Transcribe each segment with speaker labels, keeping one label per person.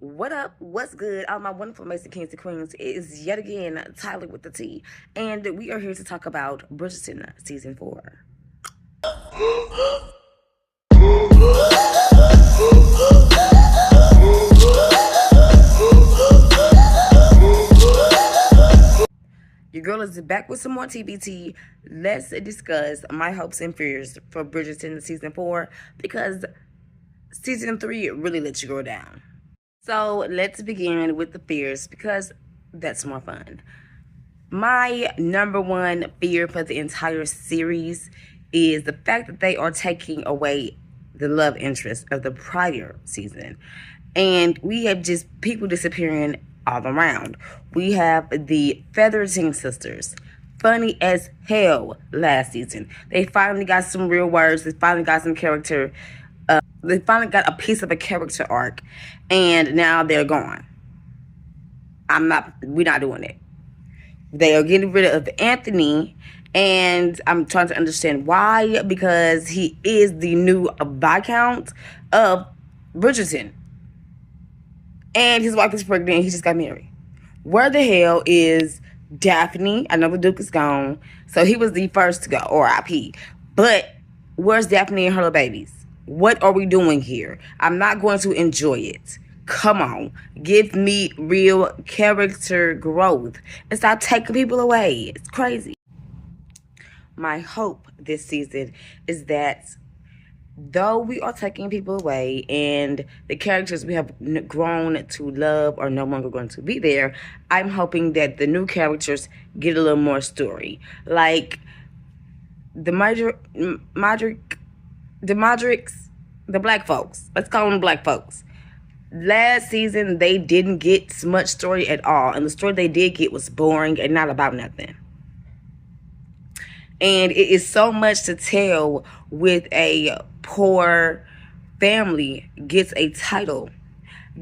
Speaker 1: What up? What's good? All my wonderful amazing kings and queens. It is yet again Tyler with the T, and we are here to talk about Bridgerton season 4. Your girl is back with some more TBT. Let's discuss my hopes and fears for Bridgerton season 4 because season 3 really let you go down. So let's begin with the fears because that's more fun. My number one fear for the entire series is the fact that they are taking away the love interest of the prior season. And we have just people disappearing all around. We have the Featherton sisters. Funny as hell last season. They finally got some real words. They finally got some character. They finally got a piece of a character arc. And now they're gone. We're not doing it. They are getting rid of Anthony, and I'm trying to understand why, because he is the new Viscount of Bridgerton. And his wife is pregnant, he just got married. Where the hell is Daphne? I know the Duke is gone, so he was the first to go, or RIP. But where's Daphne and her little babies? What are we doing here? I'm not going to enjoy it. Come on, give me real character growth and stop taking people away. It's crazy. My hope this season is that though we are taking people away and the characters we have grown to love are no longer going to be there, I'm hoping that the new characters get a little more story. Like the the black folks. Let's call them black folks. Last season, they didn't get much story at all. And the story they did get was boring and not about nothing. And it is so much to tell with a poor family gets a title,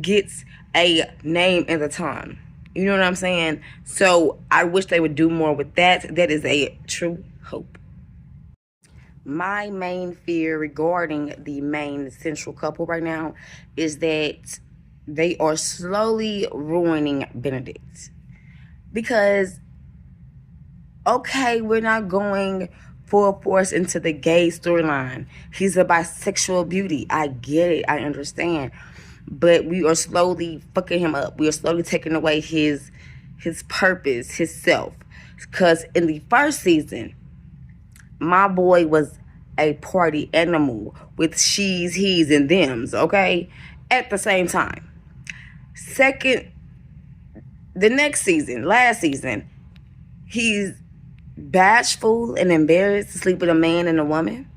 Speaker 1: gets a name at the time. You know what I'm saying? So I wish they would do more with that. That is a true hope. My main fear regarding the main central couple right now is that they are slowly ruining Benedict. Because, okay, we're not going full force into the gay storyline. He's a bisexual beauty. I get it. I understand. But we are slowly fucking him up. We are slowly taking away his purpose, his self. Because in the first season, my boy was a party animal with she's, he's, and thems, okay? At the same time. The next season, last season, he's bashful and embarrassed to sleep with a man and a woman.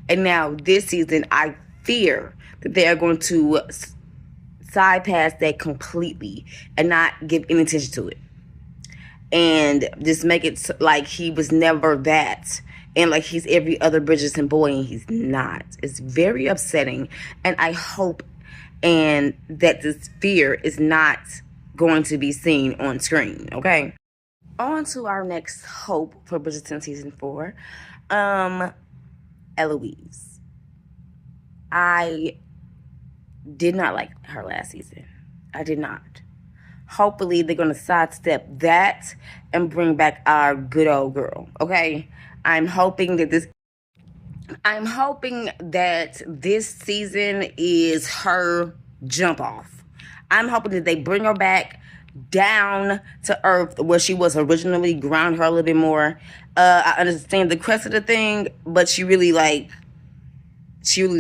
Speaker 1: And now this season, I fear that they are going to side pass that completely and not give any attention to it. And just make it like he was never that. And like he's every other Bridgerton boy and he's not. It's very upsetting. And I hope and that this fear is not going to be seen on screen, okay? On to our next hope for Bridgerton season 4. Eloise. I did not like her last season. I did not. Hopefully they're going to sidestep that and bring back our good old girl, okay? I'm hoping that this season is her jump off. I'm hoping that they bring her back down to earth where she was originally, ground her a little bit more. I understand the crest of the thing, but she really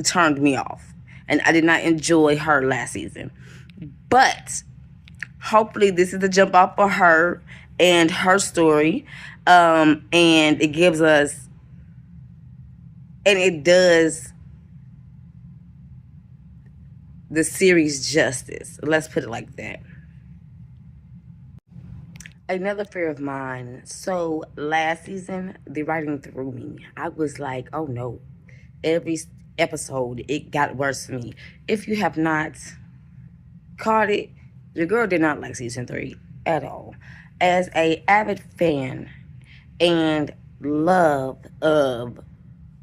Speaker 1: turned me off. And I did not enjoy her last season. But hopefully this is the jump off for her and her story. And it gives us, and it does the series justice. Let's put it like that. Another fear of mine. So last season, the writing threw me. I was like, oh no. Every episode, it got worse for me. If you have not caught it, your girl did not like season 3 at all. As a avid fan and love of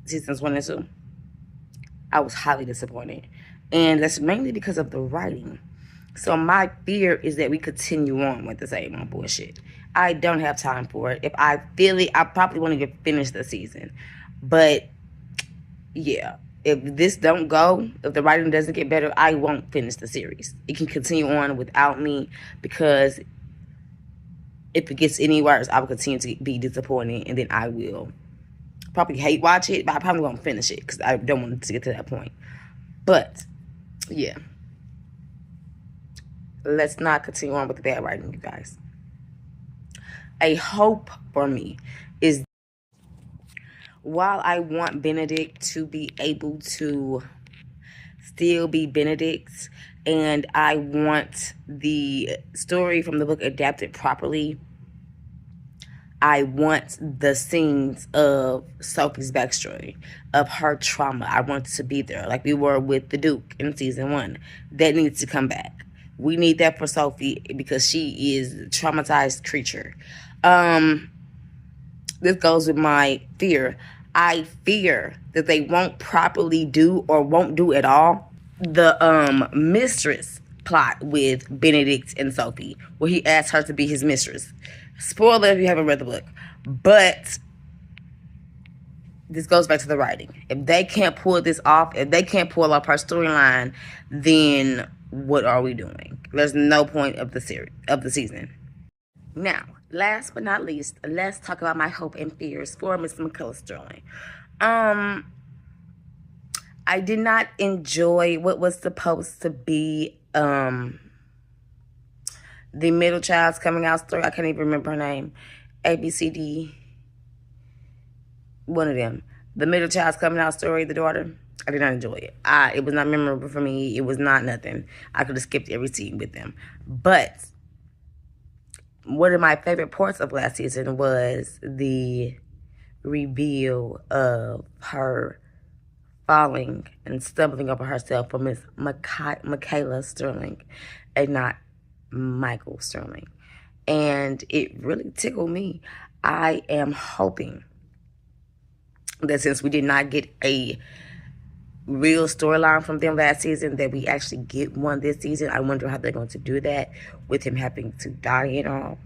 Speaker 1: seasons 1 and 2, I was highly disappointed. And that's mainly because of the writing. So my fear is that we continue on with the same old bullshit. I don't have time for it. If I feel it, I probably want to get finished the season. But yeah, if this don't go, if the writing doesn't get better, I won't finish the series. It can continue on without me, because if it gets any worse, I will continue to be disappointed, and then I will probably hate watch it, but I probably won't finish it because I don't want it to get to that point. But yeah, let's not continue on with the bad writing, you guys. A hope for me is, while I want Benedict to be able to still be Benedict, and I want the story from the book adapted properly, I want the scenes of Sophie's backstory, of her trauma. I want to be there, like we were with the Duke in season 1. That needs to come back. We need that for Sophie, because she is a traumatized creature. This goes with my fear. I fear that they won't properly do, or won't do at all, the mistress plot with Benedict and Sophie, where he asked her to be his mistress. Spoiler if you haven't read the book. But this goes back to the writing. If they can't pull this off, if they can't pull off her storyline, then what are we doing? There's no point of the season. Now, last but not least, let's talk about my hope and fears for Miss McCullough Sterling. I did not enjoy what was supposed to be the middle child's coming out story. I can't even remember her name. ABCD. One of them. The middle child's coming out story, the daughter. I did not enjoy it. It was not memorable for me. It was not nothing. I could have skipped every scene with them. But one of my favorite parts of last season was the reveal of her falling and stumbling over herself for Miss Michaela Sterling, and not Michael Sterling. And it really tickled me. I am hoping that since we did not get a real storyline from them last season, that we actually get one this season. I wonder how they're going to do that with him having to die and all.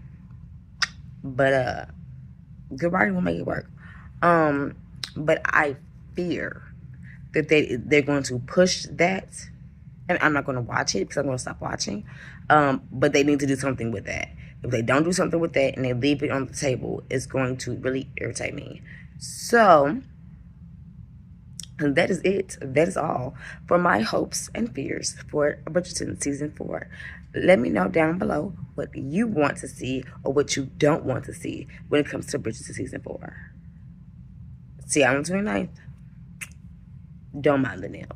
Speaker 1: But good writing will make it work. But I fear that they're going to push that, and I'm not going to watch it because I'm going to stop watching. But they need to do something with that. If they don't do something with that and they leave it on the table, it's going to really irritate me. So, and that is it. That is all for my hopes and fears for Bridgerton season 4. Let me know down below what you want to see or what you don't want to see when it comes to Bridgerton season 4. See you on the 29th. Don't mind the nail.